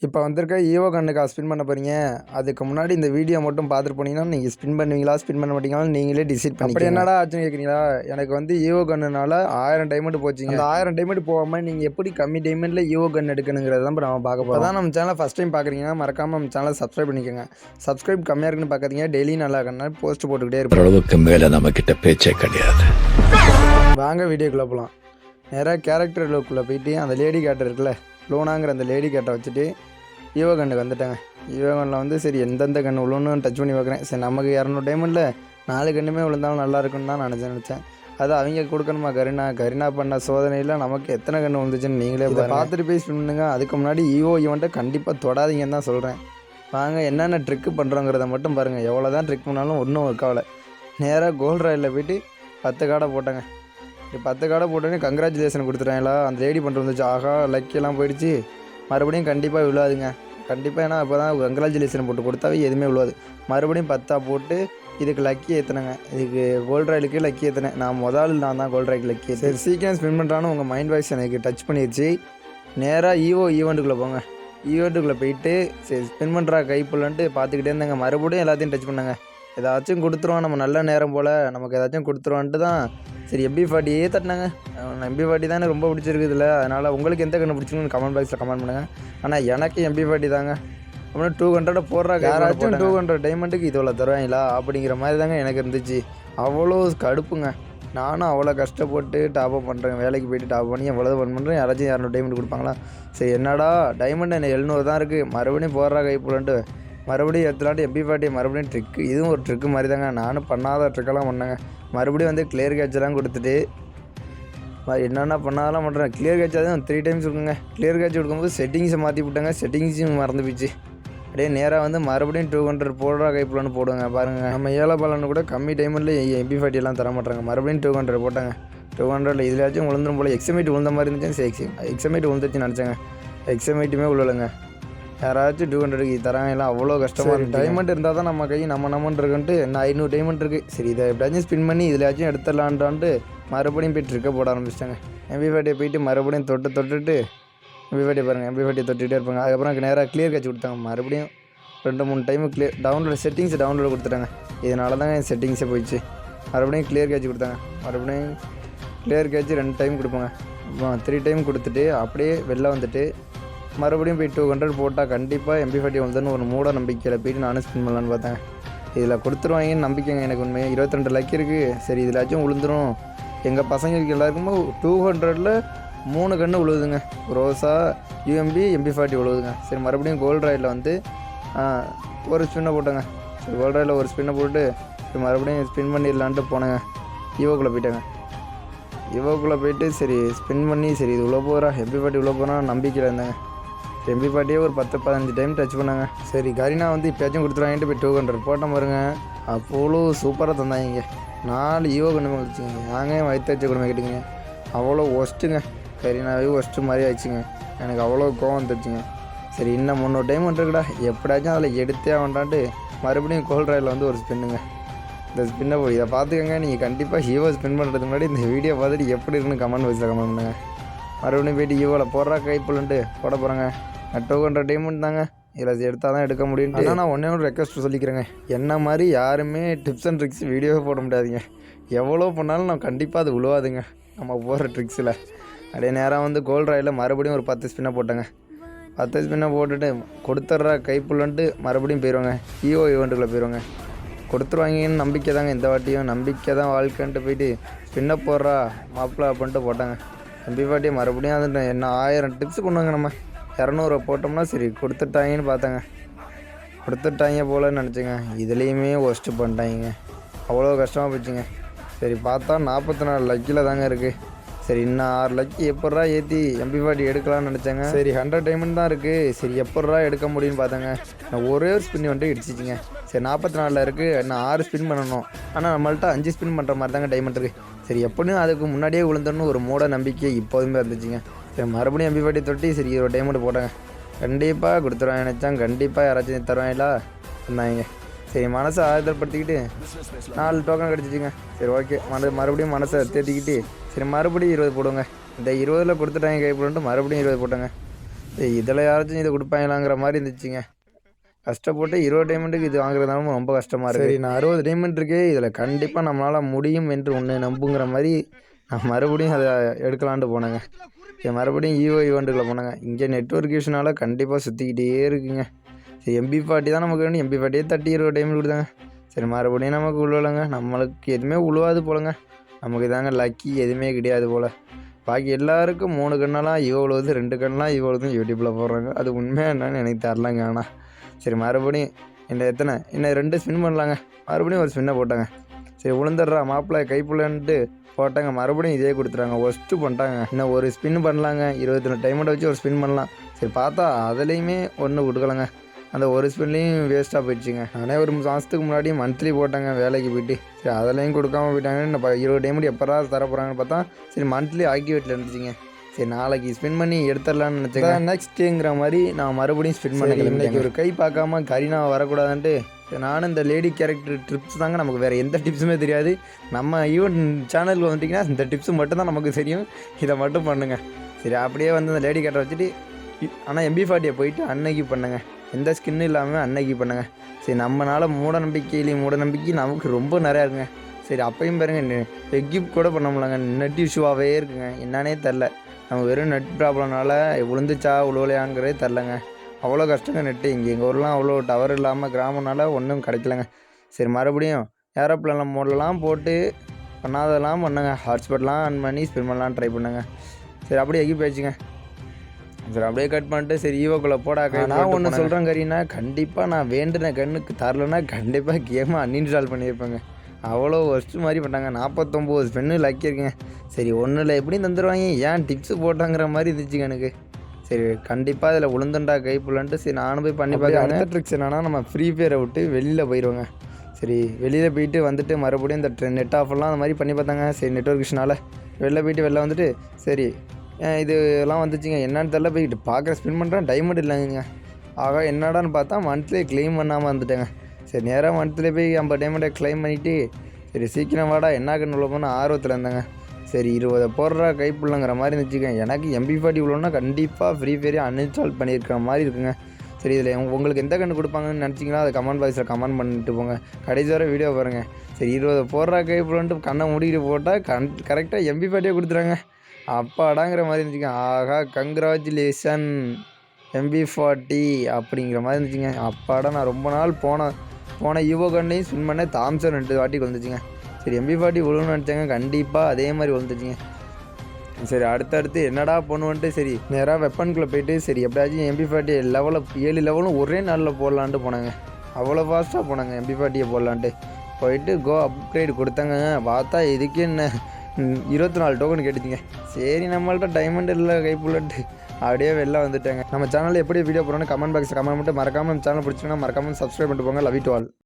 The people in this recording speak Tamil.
இப்போ வந்திருக்க ஈவோ கன்னுக்கா ஸ்பின் பண்ண போகிறீங்க. அதுக்கு முன்னாடி இந்த வீடியோ மட்டும் பார்த்துட்டு போனீங்கன்னா, நீங்கள் ஸ்பின் பண்ணுவீங்களா, ஸ்பின் பண்ண மாட்டீங்களான்னு நீங்களே டிசைட் பண்ணி. அப்படி என்னடா ஆச்சுன்னு கேட்குறீங்களா? எனக்கு வந்து ஈவோ கன்னுனால 1000 டைமண்ட் போச்சுங்க. அந்த 1000 டைமண்ட் போகாமல் நீங்கள் எப்படி கம்மி டைமண்டில் ஈவோ கன் எடுக்கணுங்கிறது தான் இப்போ நம்ம பார்க்க போகிறோம். அதான் நம்ம சேனலை ஃபஸ்ட் டைம் பார்க்குறீங்கன்னா மறக்காமல் நம்ம சேனலை சப்ஸ்கிரைப் பண்ணிக்கோங்க. சப்ஸ்கிரைப் கம்மியாக இருக்குன்னு பார்க்காதீங்க. டெய்லி நல்லா கண்ணா போஸ்ட் போட்டுக்கிட்டே இருப்போம். அளவுக்கு மேலே நம்மக்கிட்ட பேச்சே கிடையாது. வாங்க வீடியோக்குள்ளே போகலாம். நேராக கேரக்டர் லோக்குள்ளே போயிட்டு அந்த லேடி கேரக்டர் இருக்குல்ல, லோனாங்கிற அந்த லேடி கேரக்டரை வச்சுட்டு ஈவோ கன்னுக்கு வந்துட்டாங்க. ஈவோ கன்னில் வந்து சரி எந்தெந்த கன்று விழுன்னு டச் பண்ணி பார்க்குறேன். சரி நமக்கு 200 டைமண்டில் 4 கன்றுமே விழுந்தாலும் நல்லா இருக்குன்னு தான் நினச்சேன். அது அவங்க கொடுக்கணுமா? கரினா பண்ண சோதனையில் நமக்கு எத்தனை கன்று விழுந்துச்சுன்னு நீங்களே பார்த்துட்டு போய் ஸ்பின் பண்ணுங்க. அதுக்கு முன்னாடி ஈவோ ஈவெண்ட்டை கண்டிப்பாக தொடாதீங்கன்னு தான் சொல்கிறேன். வாங்க என்னென்ன ட்ரிக்கு பண்ணுறோங்கிறத மட்டும் பாருங்கள். எவ்வளோ தான் ட்ரிக் பண்ணாலும் ஒன்றும் ஒர்க் ஆகலை. நேராக கோல்ட் ராயில் போய்ட்டு 10 கார்டை போட்டாங்க. 10 கார்டை போட்டோன்னே கங்க்ராச்சுலேஷன் கொடுத்துட்டாங்களா? அந்த லேடி பண்ணிட்டு வந்துச்சு. ஆகா லக்கியெல்லாம் போயிடுச்சு. மறுபடியும் கண்டிப்பாக விழாதுங்க. கண்டிப்பாக ஏன்னா அப்போ தான் கங்க்ராச்சுலேஷன் போட்டு கொடுத்தாவே எதுவுமே விழுவாது. மறுபடியும் 10 போட்டு இதுக்கு லக்கி ஏற்றினேங்க. இதுக்கு கோல்ட் ராயிலுக்கு லக்கி ஏற்றினேன். நான் தான் கோல்ட் ராய்க்கு லக்கி. சரி சீக்கிரம் ஸ்பின் பண்ணுறான்னு உங்கள் மைண்ட் வாய்ஸ் எனக்கு டச் பண்ணிடுச்சு. நேராக ஈவெண்ட்டுக்குள்ளே போங்க. ஈவெண்ட்டுக்குள்ளே போயிட்டு சரி ஸ்பின் பண்ணுறா கைப்புள்ளன்ட்டு பார்த்துக்கிட்டே இருந்தாங்க. மறுபடியும் எல்லாத்தையும் டச் பண்ணாங்க. ஏதாச்சும் கொடுத்துருவோம், நம்ம நல்ல நேரம் போல் நமக்கு ஏதாச்சும் கொடுத்துருவான்ட்டு தான் சரி MP40 தட்டினாங்க. MP40 தான் எனக்கு ரொம்ப பிடிச்சிருக்குதுல்ல. அதனால் உங்களுக்கு எந்த கன்று பிடிச்சிருக்குன்னு கமெண்ட் பாக்ஸில் கமெண்ட் பண்ணுங்கள். ஆனால் எனக்கு MP40 தாங்க. அப்புறம் 200 போடுறாங்க. யாராச்சும் 200 டைமண்டுக்கு இவ்வளோ தருவாங்களா அப்படிங்கிற மாதிரி தாங்க எனக்கு இருந்துச்சு. அவ்வளோ கடுப்புங்க. நானும் அவ்வளோ கஷ்டப்பட்டு டாப்அப் பண்ணுறேன். வேலைக்கு போய்ட்டு டாப் பண்ணி எவ்வளோ பண்ணுறேன். யாராச்சும் 200 டைமண்ட் கொடுப்பாங்களா? சரி என்னடா டைமண்ட் என்ன 700 தான் இருக்குது. மறுபடியும் போடுறா கைப்புலன்ட்டு மறுபடியும் எடுத்துலான்ட்டு MP40 மறுபடியும் ட்ரிக்கு. இதுவும் ஒரு ட்ரிக்கு மாதிரி தாங்க. நானும் பண்ணாத ட்ரிக்கெல்லாம் பண்ணேங்க. மறுபடியும் வந்து கிளியர் கேட்செல்லாம் கொடுத்துட்டு என்னென்ன பண்ணாதெல்லாம் பண்ணுறேன். கிளியர் கேட்ச் தான் 3 டைம்ஸ் இருக்குங்க. கிளியர் கேட்ச் கொடுக்கும்போது செட்டிங்ஸை மாற்றி விட்டாங்க. செட்டிங்ஸும் மறந்து போச்சு. அப்படியே நேராக வந்து மறுபடியும் 200 போடுறா கைப்புலன்னு போடுவாங்க பாருங்கள். நம்ம ஏழை பலன்னு கூட கம்மி டைமில் MP40 எல்லாம் தர மாட்டாங்க. மறுபடியும் 200 போட்டாங்க. 200 இதுலாச்சும் விழுந்துரும் போல். எக்ஸமேட் விழுந்த மாதிரி இருந்துச்சு. எக்ஸமேட் விழுந்துச்சுன்னு நினச்சாங்க. எக்ஸமேட்டுமே விழலைங்க. யாராச்சும் 200க்கு தராங்க. அவ்வளோ கஷ்டமாக இருக்குது. டைமண்ட் இருந்தால் தான் நம்ம கை நம்மன்னு இருக்குன்ட்டு என்ன 500 டைமண்ட் இருக்குது. சரி இதை எப்படியாச்சும் ஸ்பின் பண்ணி இதுலாச்சும் எடுத்துடலான்ட்டு மறுபடியும் போய் ட்ரிக்கை போட ஆரம்பிச்சிட்டாங்க. MP40 போயிட்டு மறுபடியும் தொட்டுட்டு MP40 பாருங்கள். MP40 தொட்டுகிட்டே இருப்பாங்க. அதுக்கப்புறம் நேராக கிளியர் கேட்ச் கொடுத்தாங்க. மறுபடியும் 2-3 டைமு டவுன்லோட் செட்டிங்ஸ் டவுன்லோட் கொடுத்துட்டாங்க. இதனால தாங்க என் செட்டிங்ஸே போயிடுச்சு. மறுபடியும் கிளியர் கேட்ச் கொடுத்தாங்க. மறுபடியும் கிளியர் கேட்ச் 2 டைம் கொடுப்பாங்க. 3 டைம் கொடுத்துட்டு அப்படியே வெளில வந்துட்டு மறுபடியும் போய் 200 போட்டால் கண்டிப்பாக MP40 வந்துன்னு ஒரு மூட நம்பிக்கையில் போய்ட்டு நானும் ஸ்பின் பண்ணலான்னு பார்த்தேன். இதில் கொடுத்துருவாங்கன்னு நம்பிக்கைங்க எனக்கு உண்மையாக. 22 லக்கி இருக்குது. சரி இதிலாச்சும் விழுந்துடும். எங்கள் பசங்களுக்கு எல்லாருக்குமே 200ல் 3 கன்று விழுவுதுங்க. ரோஸா UMP MP40 விழுவுதுங்க. சரி மறுபடியும் கோல்ட் ராயில் வந்து ஒரு ஸ்பின்னை போட்டேங்க. சரி கோல்ட் ராயில் ஒரு ஸ்பின்னை போட்டு மறுபடியும் ஸ்பின் பண்ணிடலான்ட்டு போனேங்க. ஈவோக்குள்ளே போயிட்டாங்க. ஈவோக்குள்ளே போயிட்டு சரி ஸ்பின் பண்ணி சரி இது உள்ள போகிறா MP40 உள்ள போகிறா நம்பிக்கையில் இருந்தாங்க. MP40 ஒரு 10-15 டைம் டச் பண்ணாங்க. சரி கரினா வந்து இப்போயாச்சும் கொடுத்துருவாங்கன்ட்டு போய் 200 போட்ட பாருங்க. அவ்வளோ சூப்பராக தந்தாங்க. 4 ஈவோ கன்று வந்துச்சுங்க. நாங்கள் வயிற்று வச்ச கொடுமை கேட்டுங்க. அவ்வளோ ஒஸ்ட்டுங்க. கரினாவே ஒஸ்ட்டு மாதிரி ஆயிடுச்சுங்க. எனக்கு அவ்வளோ கோவம் வந்துடுச்சுங்க. சரி இன்னும் 300 டைம் வந்துருக்குடா எப்படியாச்சும் அதில் எடுத்தே வேண்டான்ட்டு மறுபடியும் கோல்ட் ராயில் வந்து ஒரு ஸ்பின்னுங்க. இந்த ஸ்பின்னை போய் இதை பார்த்துக்கங்க. நீங்கள் கண்டிப்பாக ஈவோ ஸ்பின் பண்ணுறதுக்கு முன்னாடி இந்த வீடியோ பார்த்துட்டு எப்படி இருக்குன்னு கமெண்ட் பாக்ஸில் கமெண்ட் பண்ணுங்க. மறுபடியும் போய்ட்டு ஈவோவில் போடுறா கைப்புலன்ட்டு போட போகிறாங்க. 200 டைமண்ட் தாங்க. இதில் எடுத்தால் தான் எடுக்க முடியும். ஆனால் நான் ஒன்றே ரெக்வஸ்ட் சொல்லிக்கிறேங்க. என்ன மாதிரி யாருமே டிப்ஸ் அண்ட் ட்ரிக்ஸ் வீடியோவே போட முடியாதுங்க. எவ்வளோ பண்ணாலும் நான் கண்டிப்பாக அது விழுவாதுங்க நம்ம போடுற ட்ரிக்ஸில். அப்படியே நேராக வந்து கோல்ட் ராயில் மறுபடியும் ஒரு 10 ஸ்பின்னை போட்டாங்க. 10 ஸ்பின்னை போட்டுட்டு கொடுத்துட்றா கைப்புள்ளன்ட்டு மறுபடியும் போயிடுவாங்க. ஈவெண்ட்டுக்குள்ளே போயிடுவாங்க. கொடுத்துருவாங்கன்னு நம்பிக்கை தாங்க. இந்த வாட்டியும் நம்பிக்கை தான் வாழ்க்கைன்ட்டு போயிட்டு ஸ்பின்னை போடுறா மாப்பிள்ளை அப்படின்ட்டு போட்டாங்க. MP40 மறுபடியும் அது என்ன 1000 டிப்ஸ் கொண்டுவாங்க. நம்ம 200 போட்டோம்னா சரி கொடுத்துட்டாங்கன்னு பார்த்தாங்க. கொடுத்துட்டாங்க போலன்னு நினச்சிங்க. இதுலேயுமே ஒஸ்ட்டு பண்ணிட்டாங்க. அவ்வளோ கஷ்டமாக போச்சுங்க. சரி பார்த்தா 44 லக்கியில் தாங்க இருக்குது. சரி இன்னும் 6 லக்கி எப்பட்றா ஏற்றி MP40 எடுக்கலாம்னு நினச்சாங்க. சரி 100 டைமண்ட் தான் இருக்குது. சரி எப்பட்றா எடுக்க முடியும்னு பார்த்தாங்க. நான் ஒரே ஒரு ஸ்பின் வந்துட்டு இடிச்சிச்சிங்க. சரி 44 இருக்குது. இன்னும் 6 ஸ்பின் பண்ணணும். ஆனால் நம்மள்ட்ட 5 ஸ்பின் பண்ணுற மாதிரி தாங்க டைமண்ட் இருக்குது. சரி எப்படியும் அதுக்கு முன்னாடியே விழுந்தோன்னு ஒரு மூட நம்பிக்கை இப்போதுமே இருந்துச்சுங்க. சரி மறுபடியும் MP40 தொட்டி சரி 20 டைமண்ட் போட்டாங்க. கண்டிப்பாக கொடுத்துருவாங்க நினச்சாங்க. கண்டிப்பாக யாராச்சும் தருவாங்களா இருந்தாங்க. சரி மனசை ஆறுதல்படுத்திக்கிட்டு 4 டோக்கன் கிடச்சிச்சிங்க. சரி ஓகே மறுபடியும் மனசை தேத்திக்கிட்டு சரி மறுபடியும் 20 போடுங்க. இந்த 20ல் கொடுத்துட்டாங்க கைப்புலன்ட்டு மறுபடியும் 20 போட்டாங்க. இதில் யாராச்சும் இதை கொடுப்பாங்களாங்கிற மாதிரி இருந்துச்சுங்க. கஷ்டப்பட்டு 20 டைமண்டுக்கு இது வாங்குறதாலும் ரொம்ப கஷ்டமாக இருக்குது. சரி, நான் 60 டைமண்ட் இருக்கே, இதில் கண்டிப்பாக நம்மளால் முடியும் என்று ஒன்று நம்புங்கிற மாதிரி நான் மறுபடியும் அதை எடுக்கலான்ட்டு போனேங்க. சரி, மறுபடியும் ஈவெண்ட்டுக்குள்ளே போனாங்க. இங்கே நெட்ஒர்க் இஷ்யூனால கண்டிப்பாக சுற்றிக்கிட்டே இருக்குங்க. சரி, MP40 தான் நமக்கு வேணும். MP40 தட்டி 20 டைமண்ட் கொடுத்தாங்க. சரி, மறுபடியும் நமக்கு உழுவலைங்க. நம்மளுக்கு எதுவுமே உழுவாது போலங்க. நமக்கு தாங்க லக்கி எதுவுமே கிடையாது போல். பாக்கி எல்லாருக்கும் 3 கண்ணெல்லாம் இவ்வளோது, 2 கண்ணெலாம் இவ்வளோதும் யூடியூப்பில் போடுறாங்க. அது உண்மையாக என்னன்னு எனக்கு தரலங்க. ஆனால் சரி, மறுபடியும் இன்னும் 2 ஸ்பின் பண்ணலாங்க. மறுபடியும் ஒரு ஸ்பின்னை போட்டாங்க. சரி, உளுந்துடுறா மாப்பிள்ளை கைப்புள்ளன்ட்டு போட்டாங்க. மறுபடியும் இதே கொடுத்துட்டாங்க. ஒஸ்ட்டு பண்ணிட்டாங்க. இன்னும் ஒரு ஸ்பின் பண்ணலாங்க. 22 டைமண்டை வச்சு ஒரு ஸ்பின் பண்ணலாம். சரி, பார்த்தா அதுலேயுமே ஒன்று கொடுக்கலங்க. அந்த ஒரு ஸ்பின்லேயும் வேஸ்ட்டாக போயிடுச்சுங்க. நானே ஒரு மாதத்துக்கு முன்னாடி மந்த்லி போட்டாங்க வேலைக்கு போயிட்டு. சரி, அதெல்லாம் கொடுக்காமல் போயிட்டாங்க. இன்னும் 20 டைமண்ட் எப்போ தரப்போகிறாங்கன்னு பார்த்தா சரி மந்த்லி ஆக்டிவேட்டில் இருந்துச்சுங்க. சரி, நாளைக்கு ஸ்பின் பண்ணி எடுத்துடலான்னு நினச்சேங்க. நெக்ஸ்ட்டுங்கிற மாதிரி நான் மறுபடியும் ஸ்பின் பண்ண இன்றைக்கி ஒரு கை பார்க்காம கரீனா வரக்கூடாதுன்ட்டு நானும் இந்த லேடி கேரக்டர் டிப்ஸ் தாங்க. நமக்கு வேறு எந்த டிப்ஸுமே தெரியாது. நம்ம ஈவெண்ட் சேனலுக்கு வந்துட்டிங்கன்னா இந்த டிப்ஸு மட்டும்தான் நமக்கு தெரியும். இதை மட்டும் பண்ணுங்கள். சரி, அப்படியே வந்து அந்த லேடி கேரக்டர் வச்சுட்டு ஆனால் MP40 போயிட்டு அன்னைக்கு பண்ணுங்க. எந்த ஸ்கின்னு இல்லாமல் அன்னைக்கு பண்ணுங்க. சரி, நம்மளால் மூட நம்பிக்கை நமக்கு ரொம்ப நிறையா இருக்குங்க. சரி, அப்பையும் பாருங்க எக்யூப் கூட பண்ண முடியலங்க. நெட் இஷ்யூவாகவே இருக்குங்க. என்னன்னே தெரில. நம்ம வெறும் நெட் ப்ராப்ளம்னால விழுந்துச்சா உழுவலையாங்கிறதே தெரிலங்க. அவ்வளோ கஷ்டங்க நெட்டு. எங்கள் ஊர்லாம் அவ்வளோ டவர் இல்லாமல் கிராமனால ஒன்றும் கிடைக்கலங்க. சரி, மறுபடியும் ஏரோப்ளேனில் மோடலாம் போட்டு பண்ணாதெல்லாம் பண்ணுங்க. ஹாட்ஸ்பாட்லாம் ஆன் பண்ணி ஸ்பின் பண்ணலாம் ட்ரை பண்ணுங்க. சரி, அப்படியே எக்யூப் ஆயிடுச்சுங்க. சரி, அப்படியே கட் பண்ணிட்டு சரி ஈவோக்குள்ளே போடா. நான் ஒன்று சொல்கிறேன் கரீனா, கண்டிப்பாக நான் வேண்டின கண்ணுக்கு தரலன்னா கண்டிப்பாக கேமை அன்இன்ஸ்டால் பண்ணியிருப்பேங்க. அவ்வளோ ஒர்ஸ்ட்டு மாதிரி பண்ணாங்க. 49 ஸ்பென்னு லக்கி இருக்குங்க. சரி, ஒன்றில் எப்படியும் தந்துடுவாங்க, ஏன் டிப்ஸு போட்டாங்கிற மாதிரி இருந்துச்சுங்க எனக்கு. சரி, கண்டிப்பாக இதில் உளுந்துண்டா கைப்புலன்ட்டு சரி நானும் போய் பண்ணி பார்க்க. அடுத்த ட்ரிக்ஸ் என்னென்னா நம்ம ஃப்ரீ ஃபயரை விட்டு வெளியில் போயிடுவோங்க. சரி, வெளியில் போயிட்டு வந்துட்டு மறுபடியும் இந்த நெட் ஆஃபெல்லாம் அந்த மாதிரி பண்ணி பார்த்தாங்க. சரி, நெட்ஒர்க் இஷ்யூனால வெளில வந்துட்டு சரி இதெல்லாம் வந்துச்சுங்க. என்னன்னு தெரில. போய்கிட்டு பார்க்குற ஸ்பின் பண்ணுறேன் டைமண்ட் இல்லைங்க. ஆக என்னடான்னு பார்த்தா மந்த்லி கிளைம் பண்ணாமல் வந்துட்டேங்க. சரி, நேராக மந்த்லி போய் 50 டைமண்டை கிளைம் பண்ணிவிட்டு சரி சீக்கிரம் வாடா என்ன கண்ணு உள்ள போனால் ஆர்வத்தில் இருந்தாங்க. சரி, 20 போடுறா கைப்புள்ளங்கிற மாதிரி இருந்துச்சுங்க. எனக்கு MP40 இவ்வளோன்னா கண்டிப்பாக ஃப்ரீ ஃபயரே அன்இன்ஸ்டால் பண்ணியிருக்கிற மாதிரி இருக்குங்க. சரி, இதில் உங்களுக்கு எந்த கண்ணு கொடுப்பாங்கன்னு நினச்சிங்கன்னா அதை கமெண்ட் பாக்ஸில் கமெண்ட் பண்ணிட்டு போங்க. கடைசி வர வீடியோ பாருங்கள். சரி, 20 போடுறா கைப்புள்ளன்ட்டு கண்ணை மூடிக்கிட்டு போட்டால் கரெக்டாக MP40 கொடுத்துறாங்க. அப்பாடாங்கிற மாதிரி இருந்துச்சுங்க. ஆகா, கங்க்ராச்சுலேஷன் MP40 அப்படிங்கிற மாதிரி இருந்துச்சுங்க. அப்பாடா, நான் ரொம்ப நாள் போன ஈவோ கண்ணையும் ஸ்பின் பண்ண தாம்சன் 2 வாட்டி வந்துச்சுங்க. சரி, MP40 விழுன்னு நினச்சாங்க. கண்டிப்பாக அதே மாதிரி வந்துச்சுங்க. சரி, அடுத்தடுத்து என்னடா பண்ணுவோன்ட்டு சரி நேராக வெப்பனுக்குள்ளே போயிட்டு சரி எப்படியாச்சும் MP40 7 லெவலும் ஒரே நாளில் போடலான்ட்டு போனாங்க. அவ்வளோ ஃபாஸ்ட்டாக போனாங்க MP40 போடலான்ட்டு போயிட்டு அப்கிரேடு கொடுத்தாங்க. பார்த்தா இதுக்கு என்ன 24 டோக்கன் கேட்டுச்சிங்க. சரி, நம்மள்ட்ட டைமண்ட் இல்லை கைப்புள்ளட்டு அப்படியே வெளில வந்துட்டாங்க. நம்ம சேனலில் எப்படி வீடியோ போகிறோன்னு கமெண்ட் பாக்ஸில் கமெண்ட் பண்ணிட்டு மறக்காமல் நம்ம சேனல் பிடிச்சிங்கன்னா மறக்காமல் சப்ஸ்கிரைப் பண்ணிட்டு போங்க. Love you to all.